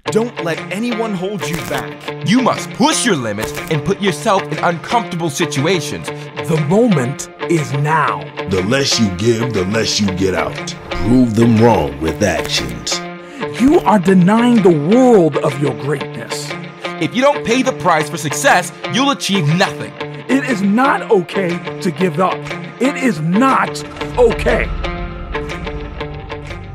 Don't let anyone hold you back. You must push your limits and put yourself in uncomfortable situations. The moment is now. The less you give, the less you get out. Prove them wrong with actions. You are denying the world of your greatness. If you don't pay the price for success, you'll achieve nothing. It is not okay to give up. It is not okay.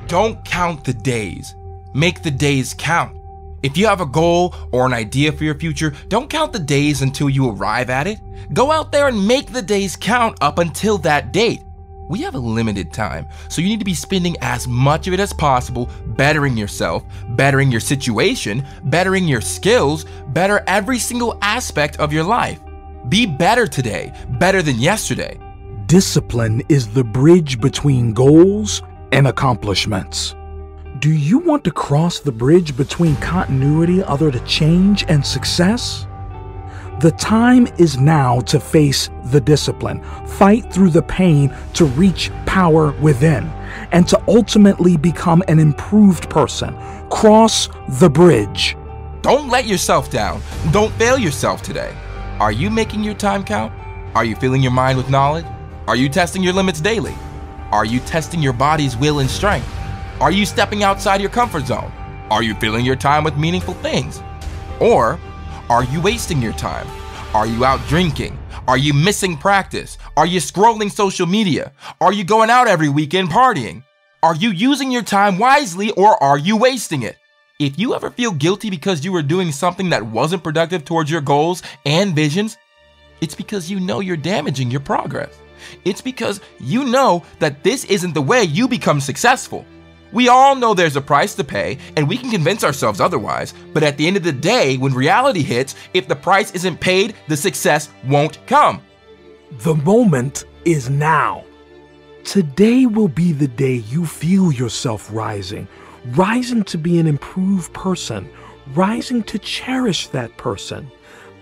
Don't count the days. Make the days count. If you have a goal or an idea for your future, don't count the days until you arrive at it. Go out there and make the days count up until that date. We have a limited time, so you need to be spending as much of it as possible bettering yourself, bettering your situation, bettering your skills, better every single aspect of your life. Be better today, better than yesterday. Discipline is the bridge between goals and accomplishments. Do you want to cross the bridge between continuity other to change and success? The time is now to face the discipline, fight through the pain to reach power within, and to ultimately become an improved person. Cross the bridge. Don't let yourself down. Don't fail yourself today. Are you making your time count? Are you filling your mind with knowledge? Are you testing your limits daily? Are you testing your body's will and strength? Are you stepping outside your comfort zone? Are you filling your time with meaningful things? Or are you wasting your time? Are you out drinking? Are you missing practice? Are you scrolling social media? Are you going out every weekend partying? Are you using your time wisely or are you wasting it? If you ever feel guilty because you were doing something that wasn't productive towards your goals and visions, it's because you know you're damaging your progress. It's because you know that this isn't the way you become successful. We all know there's a price to pay, and we can convince ourselves otherwise, but at the end of the day, when reality hits, if the price isn't paid, the success won't come. The moment is now. Today will be the day you feel yourself rising to be an improved person, rising to cherish that person.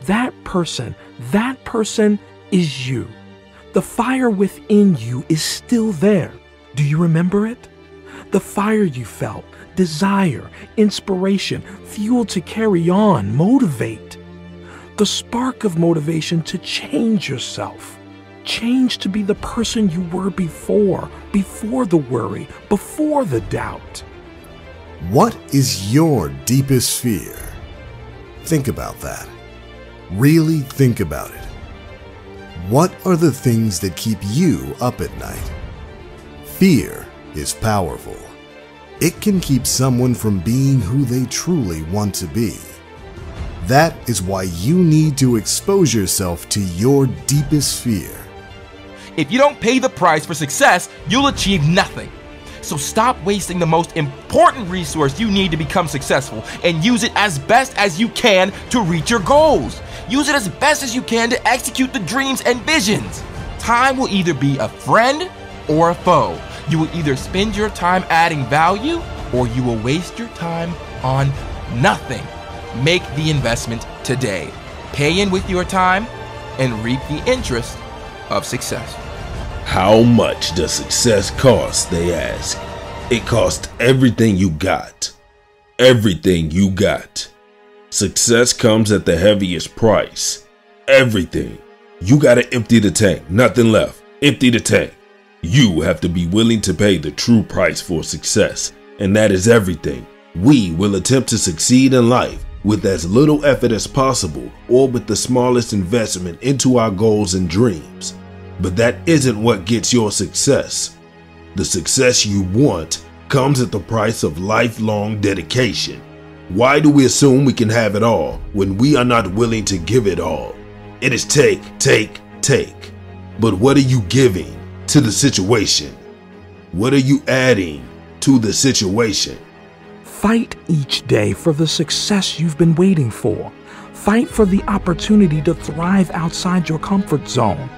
That person is you. The fire within you is still there. Do you remember it? The fire you felt, desire, inspiration, fuel to carry on, motivate. The spark of motivation to change yourself. Change to be the person you were before the worry, before the doubt. What is your deepest fear? Think about that. Really think about it. What are the things that keep you up at night? Fear is powerful. It can keep someone from being who they truly want to be. That is why you need to expose yourself to your deepest fear. If you don't pay the price for success, you'll achieve nothing. So stop wasting the most important resource you need to become successful and use it as best as you can to reach your goals. Use it as best as you can to execute the dreams and visions. Time will either be a friend or a foe. You will either spend your time adding value or you will waste your time on nothing. Make the investment today. Pay in with your time and reap the interest of success. How much does success cost, they ask. It costs everything you got. Everything you got. Success comes at the heaviest price. Everything. You gotta empty the tank, nothing left. Empty the tank. You have to be willing to pay the true price for success, and that is everything. We will attempt to succeed in life with as little effort as possible or with the smallest investment into our goals and dreams. But that isn't what gets your success. The success you want comes at the price of lifelong dedication. Why do we assume we can have it all when we are not willing to give it all? It is take, take, take. But what are you giving to the situation? What are you adding to the situation? Fight each day for the success you've been waiting for. Fight for the opportunity to thrive outside your comfort zone.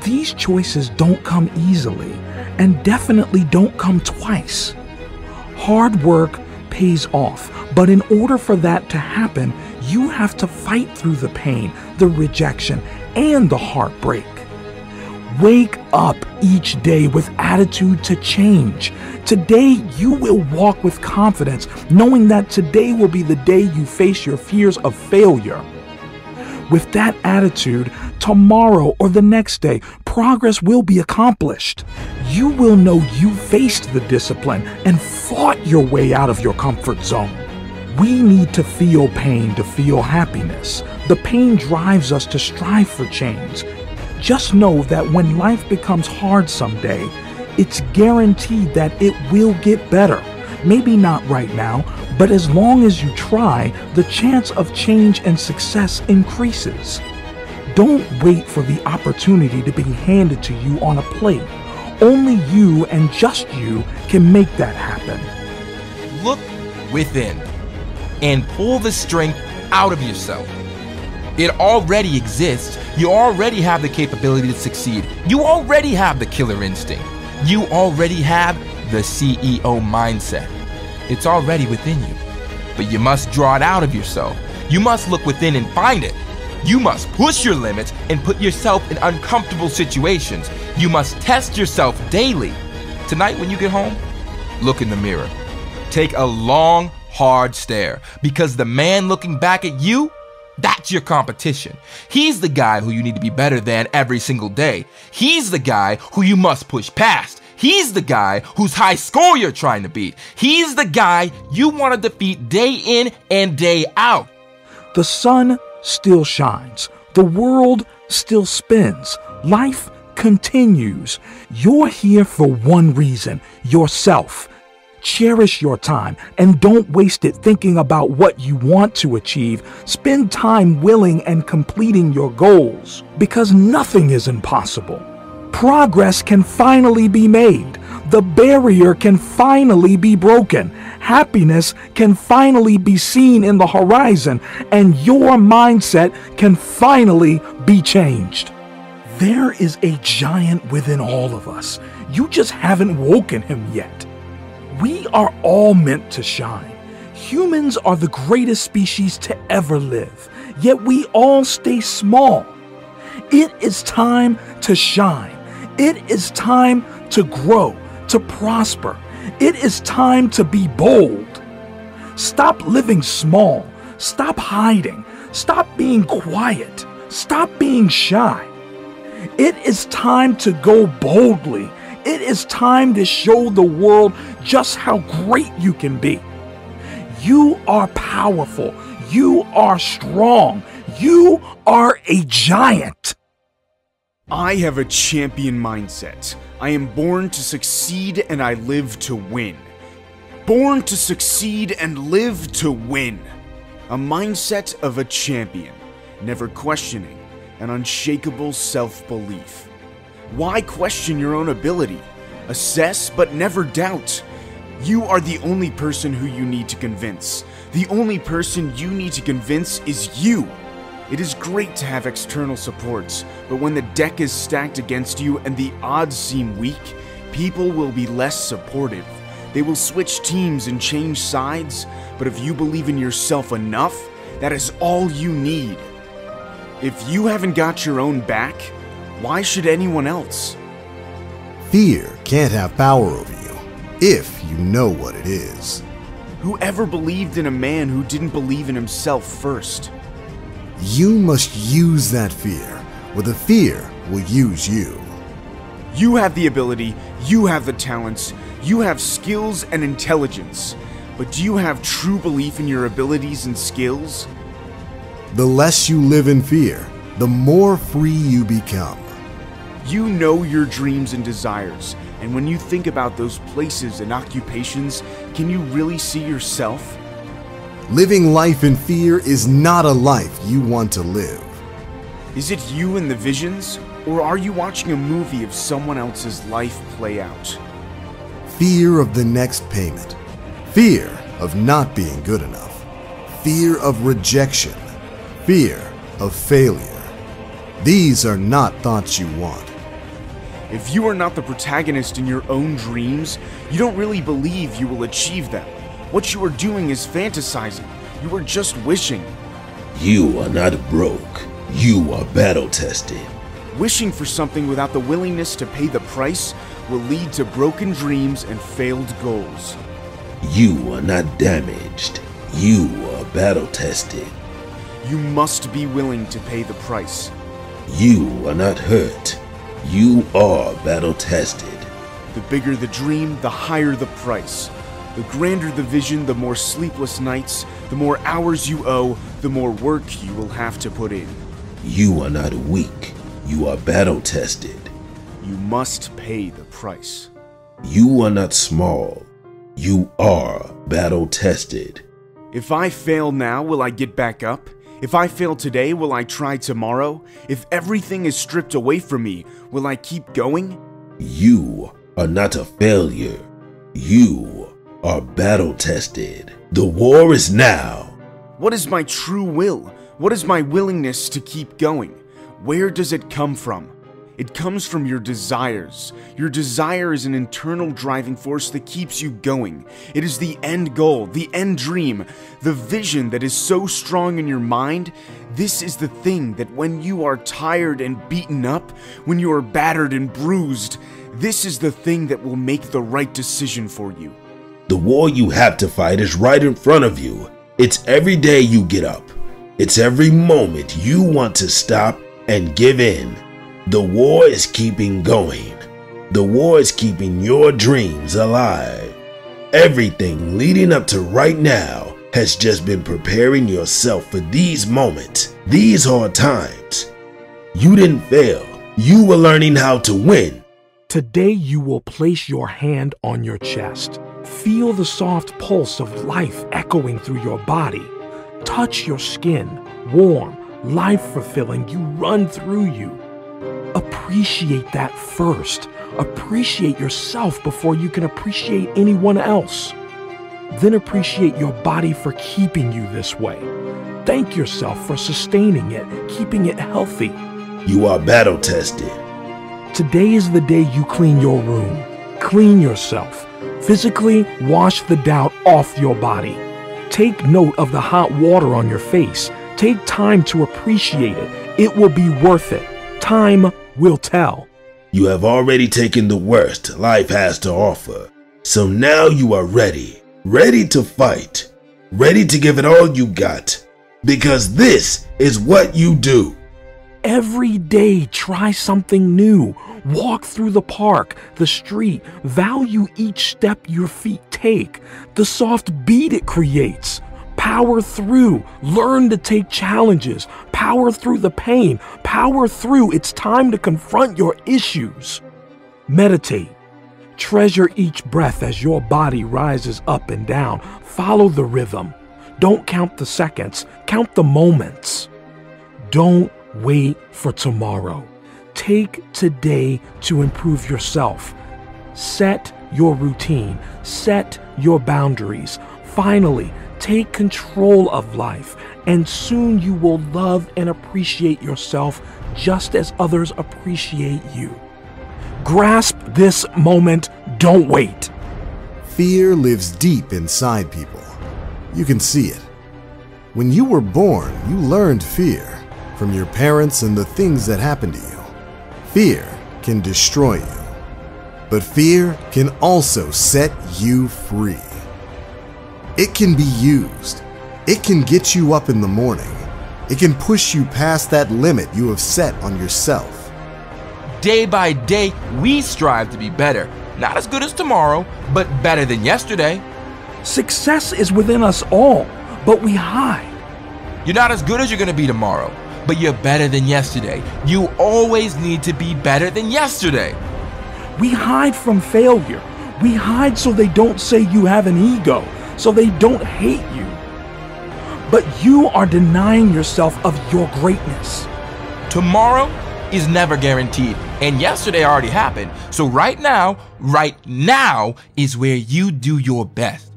These choices don't come easily and definitely don't come twice. Hard work pays off, but in order for that to happen, you have to fight through the pain, the rejection, and the heartbreak. Wake up each day with attitude to change. Today, you will walk with confidence, knowing that today will be the day you face your fears of failure. With that attitude, tomorrow or the next day, progress will be accomplished. You will know you faced the discipline and fought your way out of your comfort zone. We need to feel pain to feel happiness. The pain drives us to strive for change. Just know that when life becomes hard someday, it's guaranteed that it will get better. Maybe not right now, but as long as you try, the chance of change and success increases. Don't wait for the opportunity to be handed to you on a plate. Only you and just you can make that happen. Look within and pull the strength out of yourself. It already exists. You already have the capability to succeed. You already have the killer instinct. You already have the CEO mindset. It's already within you. But you must draw it out of yourself. You must look within and find it. You must push your limits and put yourself in uncomfortable situations. You must test yourself daily. Tonight when you get home, look in the mirror. Take a long, hard stare, because the man looking back at you, that's your competition. He's the guy who you need to be better than every single day. He's the guy who you must push past. He's the guy whose high score you're trying to beat. He's the guy you want to defeat day in and day out. The sun still shines. The world still spins. Life continues. You're here for one reason: yourself. Cherish your time and don't waste it thinking about what you want to achieve. Spend time willing and completing your goals, because nothing is impossible. Progress can finally be made. The barrier can finally be broken. Happiness can finally be seen in the horizon, and your mindset can finally be changed. There is a giant within all of us. You just haven't woken him yet. We are all meant to shine. Humans are the greatest species to ever live, yet we all stay small. It is time to shine. It is time to grow, to prosper. It is time to be bold. Stop living small. Stop hiding. Stop being quiet. Stop being shy. It is time to go boldly. It is time to show the world just how great you can be. You are powerful. You are strong. You are a giant. I have a champion mindset. I am born to succeed and I live to win. Born to succeed and live to win. A mindset of a champion, never questioning, an unshakable self-belief. Why question your own ability? Assess but never doubt. You are the only person who you need to convince. The only person you need to convince is you. It is great to have external supports, but when the deck is stacked against you and the odds seem weak, people will be less supportive. They will switch teams and change sides, but if you believe in yourself enough, that is all you need. If you haven't got your own back, why should anyone else? Fear can't have power over you if you know what it is. Whoever believed in a man who didn't believe in himself first? You must use that fear, or the fear will use you. You have the ability, you have the talents, you have skills and intelligence, but do you have true belief in your abilities and skills? The less you live in fear, the more free you become. You know your dreams and desires, and when you think about those places and occupations, can you really see yourself? Living life in fear is not a life you want to live. Is it you in the visions, or are you watching a movie of someone else's life play out? Fear of the next payment. Fear of not being good enough. Fear of rejection. Fear of failure. These are not thoughts you want. If you are not the protagonist in your own dreams, you don't really believe you will achieve them. What you are doing is fantasizing. You are just wishing. You are not broke. You are battle tested. Wishing for something without the willingness to pay the price will lead to broken dreams and failed goals. You are not damaged. You are battle-tested. You must be willing to pay the price. You are not hurt. You are battle-tested. The bigger the dream, the higher the price. The grander the vision, the more sleepless nights, the more hours you owe, the more work you will have to put in. You are not weak. You are battle-tested. You must pay the price. You are not small. You are battle-tested. If I fail now, will I get back up? If I fail today, will I try tomorrow? If everything is stripped away from me, will I keep going? You are not a failure. You are battle-tested. The war is now. What is my true will? What is my willingness to keep going? Where does it come from? It comes from your desires. Your desire is an internal driving force that keeps you going. It is the end goal, the end dream, the vision that is so strong in your mind. This is the thing that when you are tired and beaten up, when you are battered and bruised, this is the thing that will make the right decision for you. The war you have to fight is right in front of you. It's every day you get up. It's every moment you want to stop and give in. The war is keeping going. The war is keeping your dreams alive. Everything leading up to right now has just been preparing yourself for these moments, these hard times. You didn't fail. You were learning how to win. Today you will place your hand on your chest. Feel the soft pulse of life echoing through your body. Touch your skin, warm, life-fulfilling. You run through you. Appreciate that first. Appreciate yourself before you can appreciate anyone else. Then appreciate your body for keeping you this way. Thank yourself for sustaining it, keeping it healthy. You are battle-tested. Today is the day you clean your room. Clean yourself. Physically wash the doubt off your body. Take note of the hot water on your face. Take time to appreciate it. It will be worth it. Time will tell. You have already taken the worst life has to offer. So now you are ready. Ready to fight. Ready to give it all you got. Because this is what you do. Every day, try something new. Walk through the park, the street. Value each step your feet take. The soft beat it creates. Power through. Learn to take challenges. Power through the pain. Power through. It's time to confront your issues. Meditate. Treasure each breath as your body rises up and down. Follow the rhythm. Don't count the seconds. Count the moments. Don't wait for tomorrow. Take today to improve yourself. Set your routine. Set your boundaries. Finally, take control of life, and soon you will love and appreciate yourself just as others appreciate you. Grasp this moment. Don't wait. Fear lives deep inside people. You can see it. When you were born, you learned fear from your parents and the things that happened to you. Fear can destroy you, but fear can also set you free. It can be used. It can get you up in the morning. It can push you past that limit you have set on yourself. Day by day, we strive to be better. Not as good as tomorrow, but better than yesterday. Success is within us all, but we hide. You're not as good as you're going to be tomorrow, but you're better than yesterday. You always need to be better than yesterday. We hide from failure. We hide so they don't say you have an ego, so they don't hate you. But you are denying yourself of your greatness. Tomorrow is never guaranteed, and yesterday already happened. So right now is where you do your best.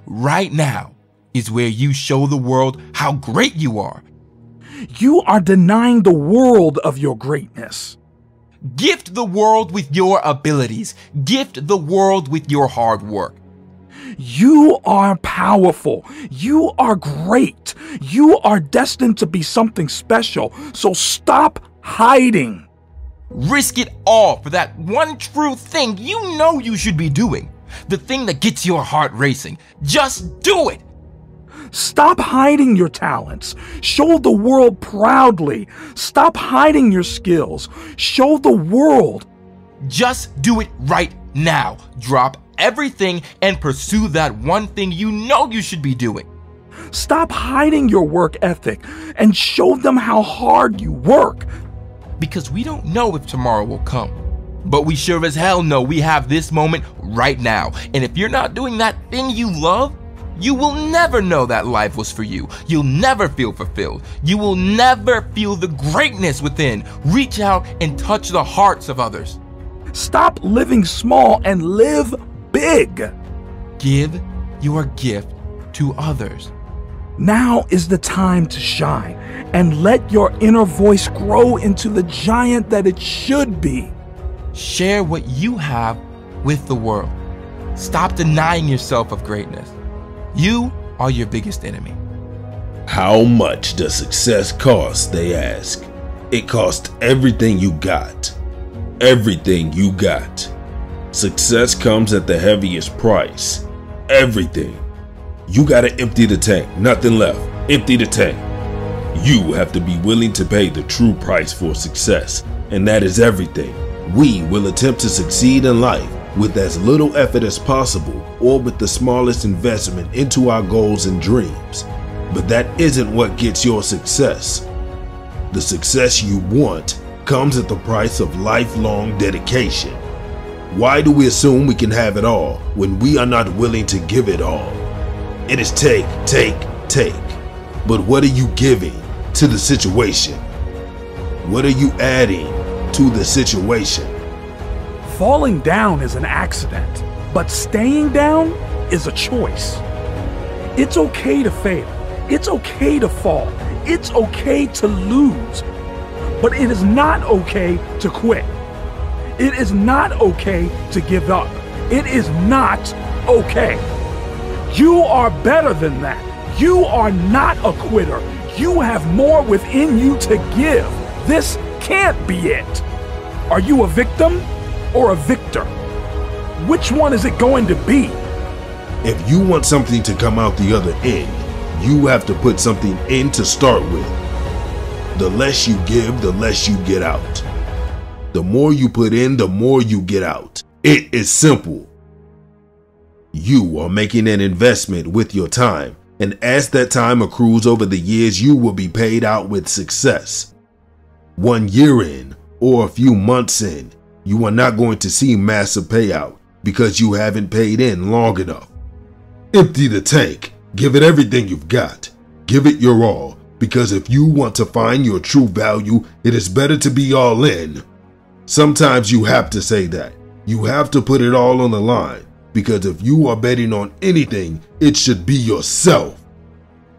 Right now is where you show the world how great you are. You are denying the world of your greatness. Gift the world with your abilities. Gift the world with your hard work. You are powerful. You are great. You are destined to be something special. So stop hiding. Risk it all for that one true thing you know you should be doing. The thing that gets your heart racing. Just do it. Stop hiding your talents. Show the world proudly. Stop hiding your skills. Show the world. Just do it right now. Drop everything and pursue that one thing you know you should be doing. Stop hiding your work ethic and show them how hard you work. Because we don't know if tomorrow will come, but we sure as hell know we have this moment right now. And if you're not doing that thing you love, you will never know that life was for you. You'll never feel fulfilled. You will never feel the greatness within. Reach out and touch the hearts of others. Stop living small and live big. Give your gift to others. Now is the time to shine and let your inner voice grow into the giant that it should be. Share what you have with the world. Stop denying yourself of greatness. You are your biggest enemy. How much does success cost, they ask. It costs everything you got. Everything you got. Success comes at the heaviest price. Everything. You gotta empty the tank, nothing left. Empty the tank. You have to be willing to pay the true price for success, and that is everything. We will attempt to succeed in life with as little effort as possible or with the smallest investment into our goals and dreams. But that isn't what gets your success. The success you want comes at the price of lifelong dedication. Why do we assume we can have it all when we are not willing to give it all? It is take, take, take. But what are you giving to the situation? What are you adding to the situation? Falling down is an accident, but staying down is a choice. It's okay to fail. It's okay to fall. It's okay to lose. But it is not okay to quit. It is not okay to give up. It is not okay. You are better than that. You are not a quitter. You have more within you to give. This can't be it. Are you a victim or a victor? Which one is it going to be? If you want something to come out the other end, you have to put something in to start with. The less you give, the less you get out. The more you put in, the more you get out. It is simple. You are making an investment with your time, and as that time accrues over the years, you will be paid out with success. 1 year in, or a few months in, you are not going to see massive payout because you haven't paid in long enough. Empty the tank. Give it everything you've got. Give it your all, because if you want to find your true value, it is better to be all in. Sometimes you have to say that. You have to put it all on the line, because if you are betting on anything, it should be yourself.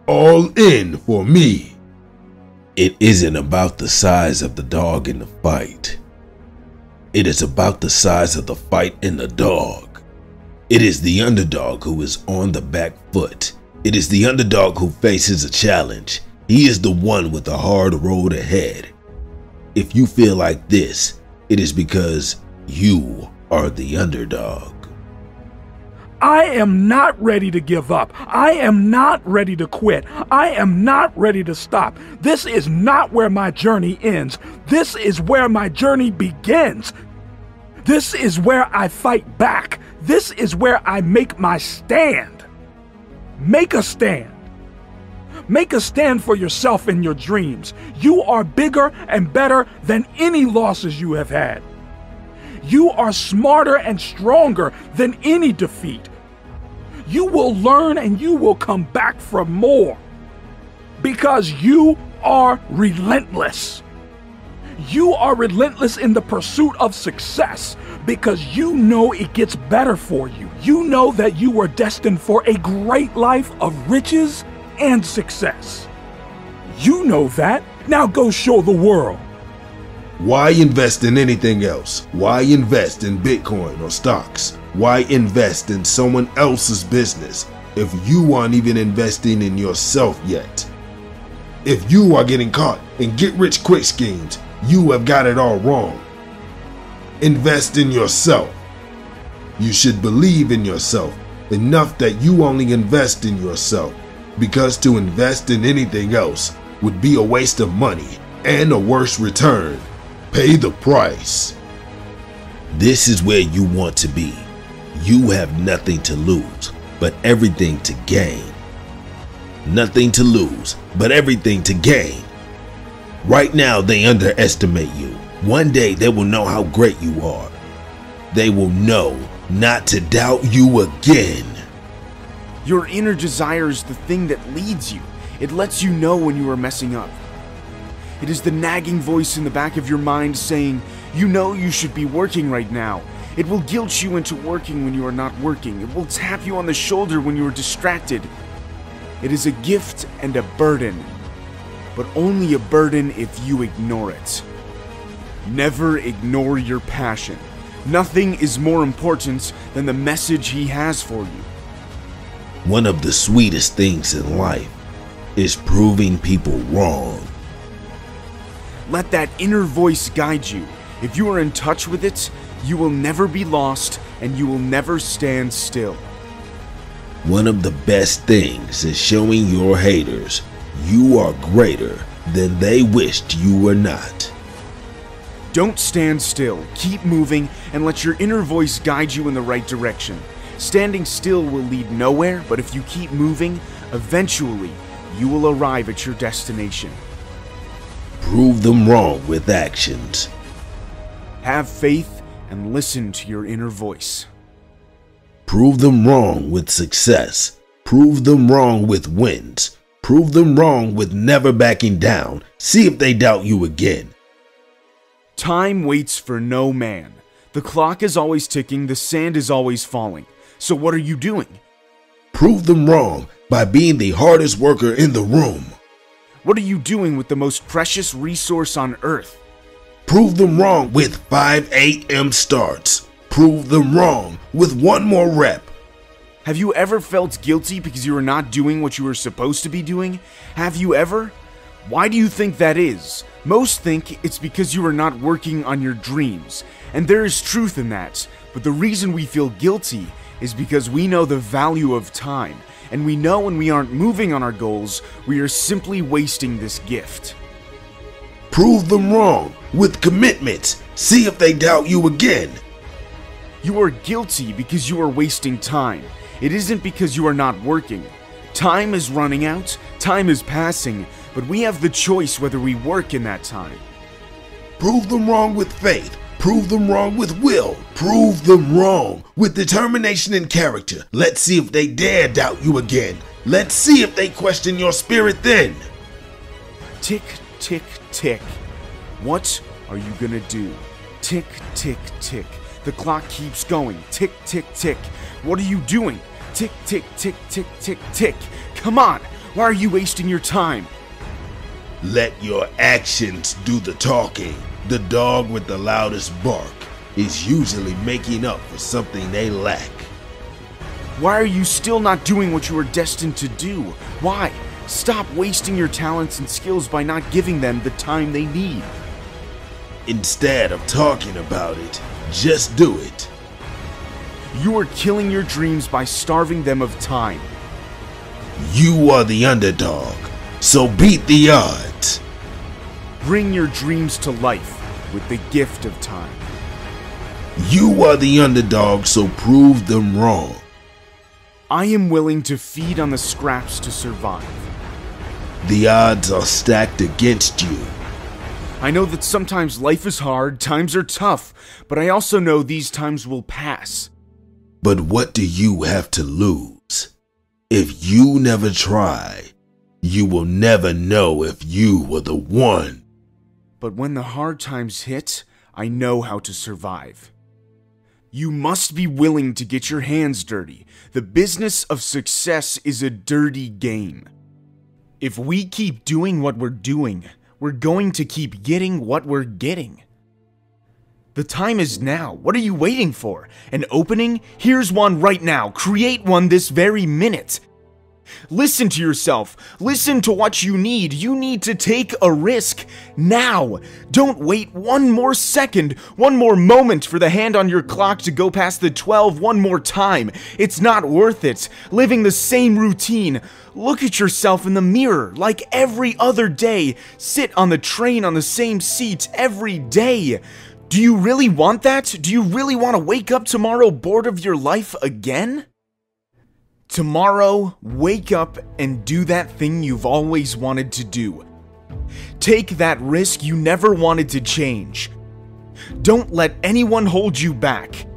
All in for me. It isn't about the size of the dog in the fight. It is about the size of the fight in the dog. It is the underdog who is on the back foot. It is the underdog who faces a challenge. He is the one with a hard road ahead. If you feel like this, it is because you are the underdog. I am not ready to give up. I am not ready to quit. I am not ready to stop. This is not where my journey ends. This is where my journey begins. This is where I fight back. This is where I make my stand. Make a stand. Make a stand for yourself and your dreams. You are bigger and better than any losses you have had. You are smarter and stronger than any defeat. You will learn and you will come back for more because you are relentless. You are relentless in the pursuit of success because you know it gets better for you. You know that you are destined for a great life of riches and success. You know that. Now go show the world. Why invest in anything else? Why invest in Bitcoin or stocks? Why invest in someone else's business if you aren't even investing in yourself yet? If you are getting caught in get-rich-quick schemes, you have got it all wrong. Invest in yourself. You should believe in yourself enough that you only invest in yourself, because to invest in anything else would be a waste of money and a worse return. Pay the price. This is where you want to be. You have nothing to lose, but everything to gain. Nothing to lose, but everything to gain. Right now, they underestimate you. One day, they will know how great you are. They will know not to doubt you again. Your inner desire is the thing that leads you. It lets you know when you are messing up. It is the nagging voice in the back of your mind saying, you know you should be working right now. It will guilt you into working when you are not working. It will tap you on the shoulder when you are distracted. It is a gift and a burden, but only a burden if you ignore it. Never ignore your passion. Nothing is more important than the message he has for you. One of the sweetest things in life is proving people wrong. Let that inner voice guide you. If you are in touch with it, you will never be lost and you will never stand still. One of the best things is showing your haters you are greater than they wished you were not. Don't stand still. Keep moving and let your inner voice guide you in the right direction. Standing still will lead nowhere, but if you keep moving, eventually you will arrive at your destination. Prove them wrong with actions. Have faith and listen to your inner voice. Prove them wrong with success. Prove them wrong with wins. Prove them wrong with never backing down. See if they doubt you again. Time waits for no man. The clock is always ticking, the sand is always falling. So what are you doing? Prove them wrong by being the hardest worker in the room. What are you doing with the most precious resource on earth? Prove them wrong with 5 a.m. starts. Prove them wrong with one more rep. Have you ever felt guilty because you are not doing what you were supposed to be doing? Have you ever? Why do you think that is? Most think it's because you are not working on your dreams, and there is truth in that, but the reason we feel guilty is because we know the value of time, and we know when we aren't moving on our goals, we are simply wasting this gift. Prove them wrong with commitment. See if they doubt you again. You are guilty because you are wasting time. It isn't because you are not working. Time is running out, time is passing, but we have the choice whether we work in that time. Prove them wrong with faith. Prove them wrong with will. Prove them wrong with determination and character. Let's see if they dare doubt you again. Let's see if they question your spirit then. Tick, tick, tick. What are you gonna do? Tick, tick, tick. The clock keeps going. Tick, tick, tick. What are you doing? Tick, tick, tick, tick, tick, tick. Come on. Why are you wasting your time? Let your actions do the talking. The dog with the loudest bark is usually making up for something they lack. Why are you still not doing what you were destined to do? Why? Stop wasting your talents and skills by not giving them the time they need. Instead of talking about it, just do it. You are killing your dreams by starving them of time. You are the underdog, so beat the odds. Bring your dreams to life with the gift of time. You are the underdog, so prove them wrong. I am willing to feed on the scraps to survive. The odds are stacked against you. I know that sometimes life is hard, times are tough, but I also know these times will pass. But what do you have to lose? If you never try, you will never know if you were the one. But when the hard times hit, I know how to survive. You must be willing to get your hands dirty. The business of success is a dirty game. If we keep doing what we're doing, we're going to keep getting what we're getting. The time is now. What are you waiting for? An opening? Here's one right now. Create one this very minute. Listen to yourself. Listen to what you need. You need to take a risk now. Don't wait one more second, one more moment for the hand on your clock to go past the 12 one more time. It's not worth it. Living the same routine. Look at yourself in the mirror like every other day. Sit on the train on the same seat every day. Do you really want that? Do you really want to wake up tomorrow bored of your life again? Tomorrow, wake up and do that thing you've always wanted to do. Take that risk you never wanted to change. Don't let anyone hold you back.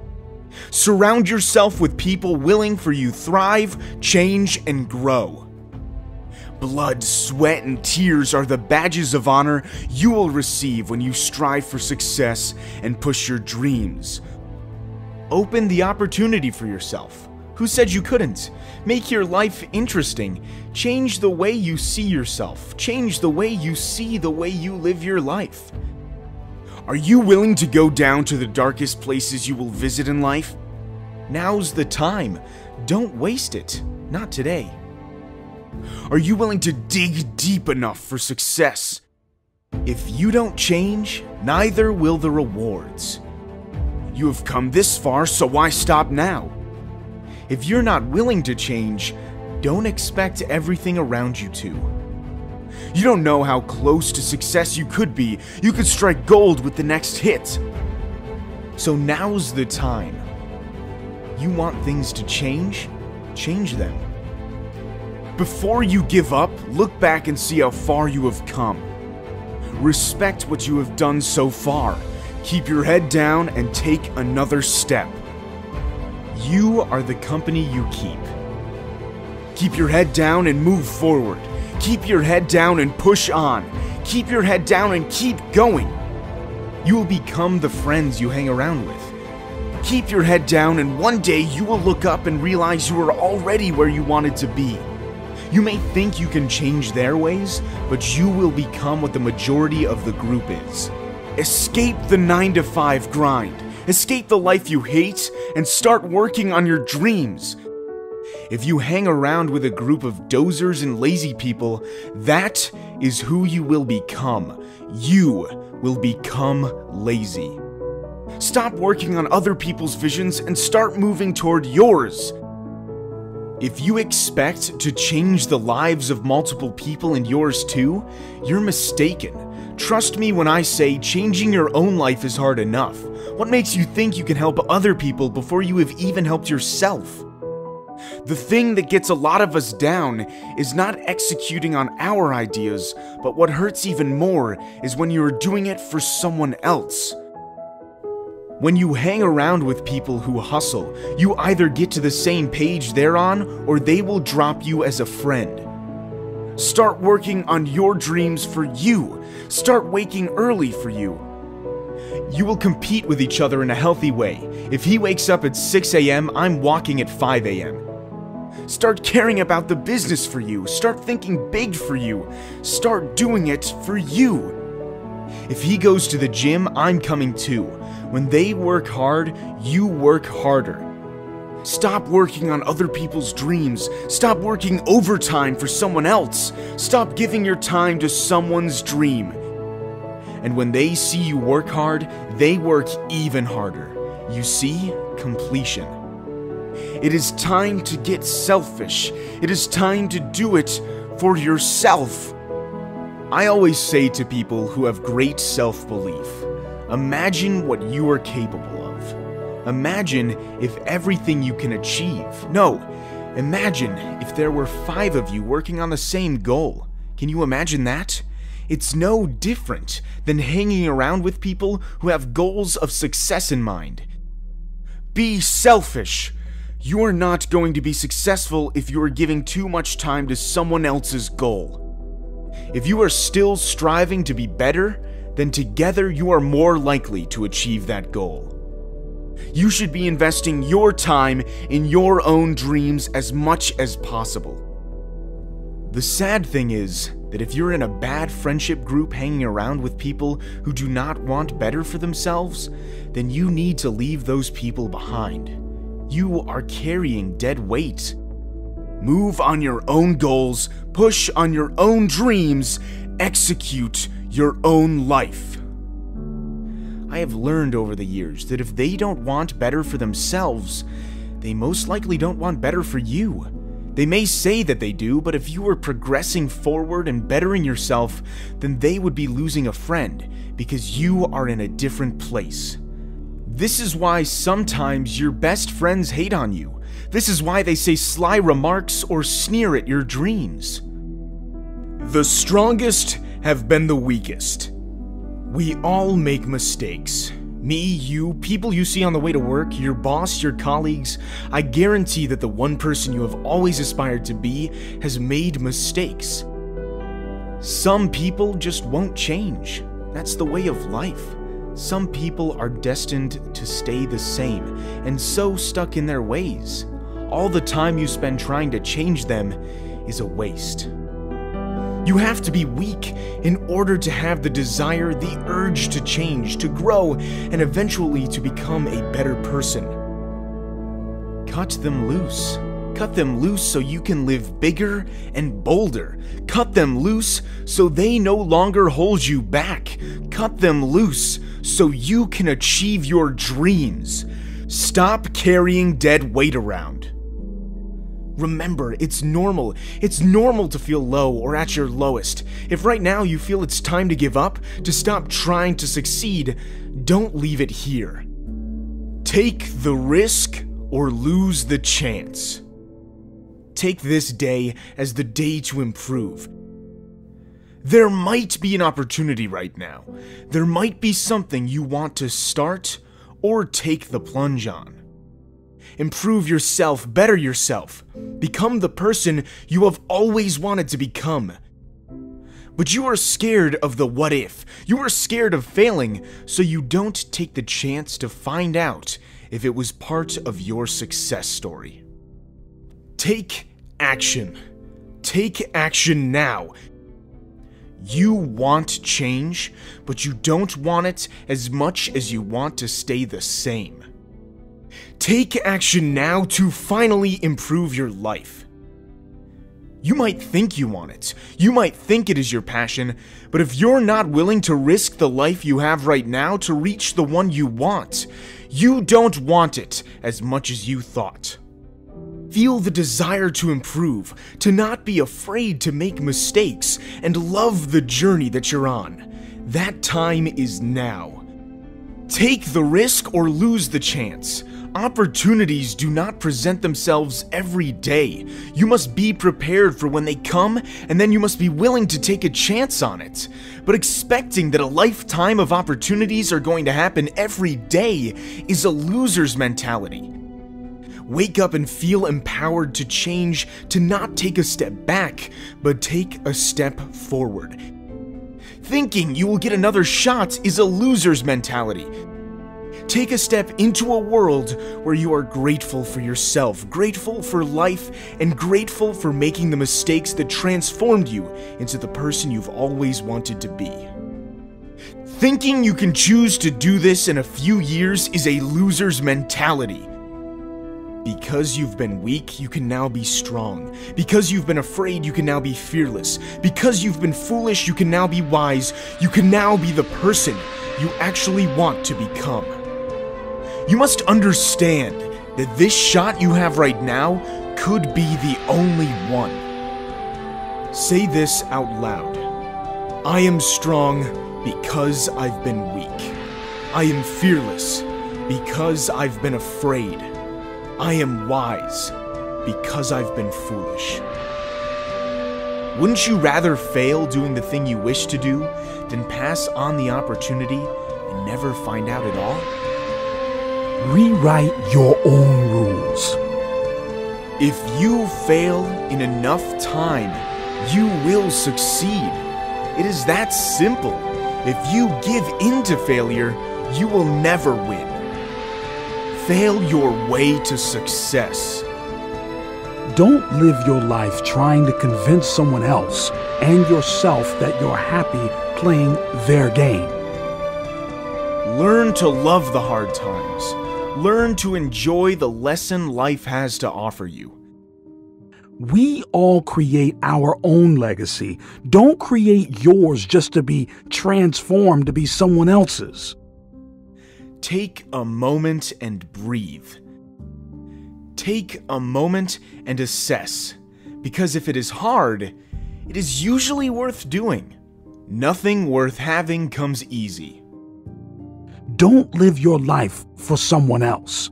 Surround yourself with people willing for you to thrive, change, and grow. Blood, sweat, and tears are the badges of honor you will receive when you strive for success and push your dreams. Open the opportunity for yourself. Who said you couldn't? Make your life interesting. Change the way you see yourself. Change the way you see the way you live your life. Are you willing to go down to the darkest places you will visit in life? Now's the time. Don't waste it. Not today. Are you willing to dig deep enough for success? If you don't change, neither will the rewards. You have come this far, so why stop now? If you're not willing to change, don't expect everything around you to. You don't know how close to success you could be. You could strike gold with the next hit. So now's the time. You want things to change? Change them. Before you give up, look back and see how far you have come. Respect what you have done so far. Keep your head down and take another step. You are the company you keep. Keep your head down and move forward. Keep your head down and push on. Keep your head down and keep going. You will become the friends you hang around with. Keep your head down and one day you will look up and realize you are already where you wanted to be. You may think you can change their ways, but you will become what the majority of the group is. Escape the 9-to-5 grind. Escape the life you hate and start working on your dreams. If you hang around with a group of dozers and lazy people, that is who you will become. You will become lazy. Stop working on other people's visions and start moving toward yours. If you expect to change the lives of multiple people and yours too, you're mistaken. Trust me when I say changing your own life is hard enough. What makes you think you can help other people before you have even helped yourself? The thing that gets a lot of us down is not executing on our ideas, but what hurts even more is when you are doing it for someone else. When you hang around with people who hustle, you either get to the same page they're on or they will drop you as a friend. Start working on your dreams for you. Start waking early for you. You will compete with each other in a healthy way. If he wakes up at 6 a.m., I'm walking at 5 a.m. Start caring about the business for you. Start thinking big for you. Start doing it for you. If he goes to the gym, I'm coming too. When they work hard, you work harder. Stop working on other people's dreams. Stop working overtime for someone else. Stop giving your time to someone's dream. And when they see you work hard, they work even harder. You see? Completion. It is time to get selfish. It is time to do it for yourself. I always say to people who have great self-belief, imagine what you are capable of. Imagine if everything you can achieve. No, imagine if there were 5 of you working on the same goal. Can you imagine that? It's no different than hanging around with people who have goals of success in mind. Be selfish. You are not going to be successful if you are giving too much time to someone else's goal. If you are still striving to be better, then together you are more likely to achieve that goal. You should be investing your time in your own dreams as much as possible. The sad thing is that if you're in a bad friendship group hanging around with people who do not want better for themselves, then you need to leave those people behind. You are carrying dead weight. Move on your own goals, push on your own dreams, execute your own life. I have learned over the years that if they don't want better for themselves, they most likely don't want better for you. They may say that they do, but if you were progressing forward and bettering yourself, then they would be losing a friend because you are in a different place. This is why sometimes your best friends hate on you. This is why they say sly remarks or sneer at your dreams. The strongest have been the weakest. We all make mistakes. Me, you, people you see on the way to work, your boss, your colleagues. I guarantee that the one person you have always aspired to be has made mistakes. Some people just won't change. That's the way of life. Some people are destined to stay the same, and so stuck in their ways. All the time you spend trying to change them is a waste. You have to be weak in order to have the desire, the urge to change, to grow, and eventually to become a better person. Cut them loose. Cut them loose so you can live bigger and bolder. Cut them loose so they no longer hold you back. Cut them loose so you can achieve your dreams. Stop carrying dead weight around. Remember, it's normal. It's normal to feel low or at your lowest. If right now you feel it's time to give up, to stop trying to succeed, don't leave it here. Take the risk or lose the chance. Take this day as the day to improve. There might be an opportunity right now. There might be something you want to start or take the plunge on. Improve yourself, better yourself. Become the person you have always wanted to become. But you are scared of the what if. You are scared of failing, so you don't take the chance to find out if it was part of your success story. Take action. Take action now. You want change, but you don't want it as much as you want to stay the same. Take action now to finally improve your life. You might think you want it. You might think it is your passion, but if you're not willing to risk the life you have right now to reach the one you want, you don't want it as much as you thought. Feel the desire to improve, to not be afraid to make mistakes, and love the journey that you're on. That time is now. Take the risk or lose the chance. Opportunities do not present themselves every day. You must be prepared for when they come, and then you must be willing to take a chance on it. But expecting that a lifetime of opportunities are going to happen every day is a loser's mentality. Wake up and feel empowered to change, to not take a step back, but take a step forward. Thinking you will get another shot is a loser's mentality. Take a step into a world where you are grateful for yourself, grateful for life, and grateful for making the mistakes that transformed you into the person you've always wanted to be. Thinking you can choose to do this in a few years is a loser's mentality. Because you've been weak, you can now be strong. Because you've been afraid, you can now be fearless. Because you've been foolish, you can now be wise. You can now be the person you actually want to become. You must understand that this shot you have right now could be the only one. Say this out loud. I am strong because I've been weak. I am fearless because I've been afraid. I am wise because I've been foolish. Wouldn't you rather fail doing the thing you wish to do than pass on the opportunity and never find out at all? Rewrite your own rules. If you fail in enough time, you will succeed. It is that simple. If you give in to failure, you will never win. Fail your way to success. Don't live your life trying to convince someone else and yourself that you're happy playing their game. Learn to love the hard times. Learn to enjoy the lesson life has to offer you. We all create our own legacy. Don't create yours just to be transformed to be someone else's. Take a moment and breathe. Take a moment and assess, because if it is hard, it is usually worth doing. Nothing worth having comes easy. Don't live your life for someone else.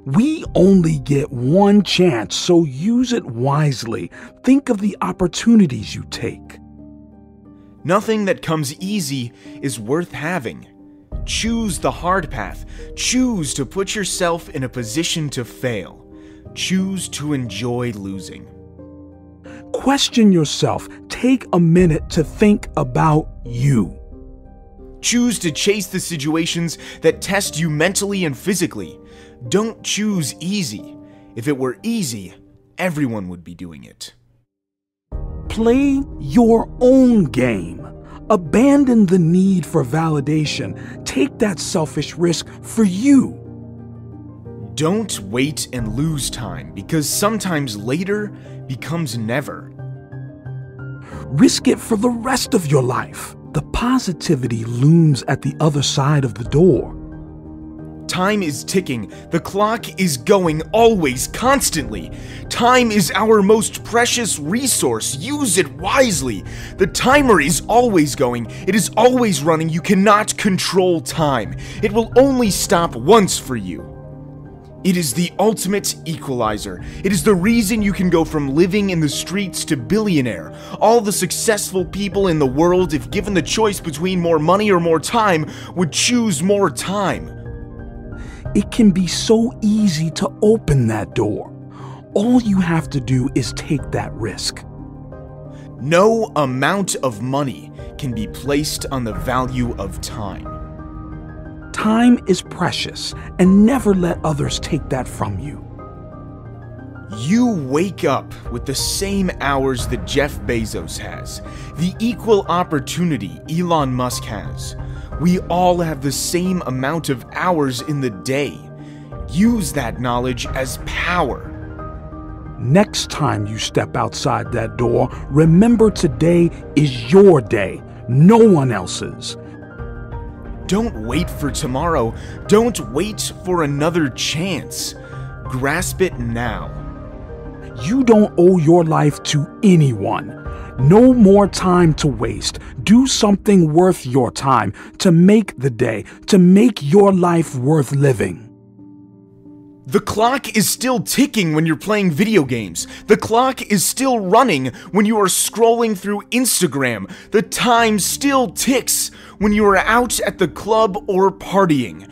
We only get one chance, so use it wisely. Think of the opportunities you take. Nothing that comes easy is worth having. Choose the hard path. Choose to put yourself in a position to fail. Choose to enjoy losing. Question yourself. Take a minute to think about you. Choose to chase the situations that test you mentally and physically. Don't choose easy. If it were easy, everyone would be doing it. Play your own game. Abandon the need for validation. Take that selfish risk for you. Don't wait and lose time, because sometimes later becomes never. Risk it for the rest of your life. The positivity looms at the other side of the door. Time is ticking. The clock is going always, constantly. Time is our most precious resource. Use it wisely. The timer is always going. It is always running. You cannot control time. It will only stop once for you. It is the ultimate equalizer. It is the reason you can go from living in the streets to billionaire. All the successful people in the world, if given the choice between more money or more time, would choose more time. It can be so easy to open that door. All you have to do is take that risk. No amount of money can be placed on the value of time. Time is precious, and never let others take that from you. You wake up with the same hours that Jeff Bezos has, the equal opportunity Elon Musk has. We all have the same amount of hours in the day. Use that knowledge as power. Next time you step outside that door, remember today is your day, no one else's. Don't wait for tomorrow. Don't wait for another chance. Grasp it now. You don't owe your life to anyone. No more time to waste. Do something worth your time to make the day, to make your life worth living. The clock is still ticking when you're playing video games. The clock is still running when you are scrolling through Instagram. The time still ticks when you are out at the club or partying.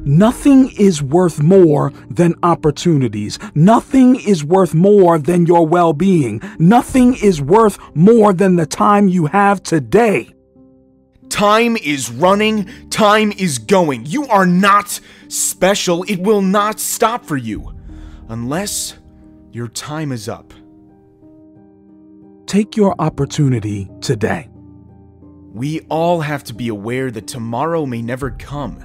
Nothing is worth more than opportunities. Nothing is worth more than your well-being. Nothing is worth more than the time you have today. Time is running. Time is going. You are not special. It will not stop for you unless your time is up. Take your opportunity today. We all have to be aware that tomorrow may never come.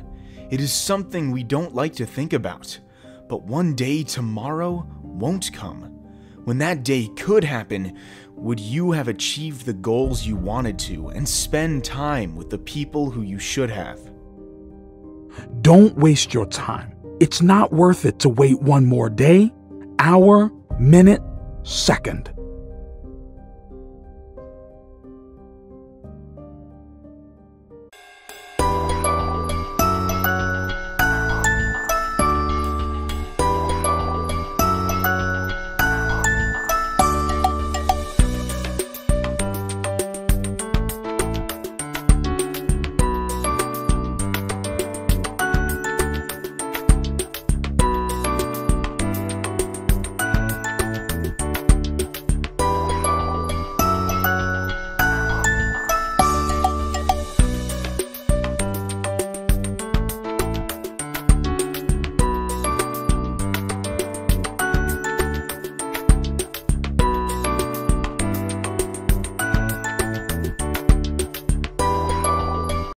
It is something we don't like to think about. But one day tomorrow won't come. When that day could happen, would you have achieved the goals you wanted to and spend time with the people who you should have? Don't waste your time. It's not worth it to wait one more day, hour, minute, second.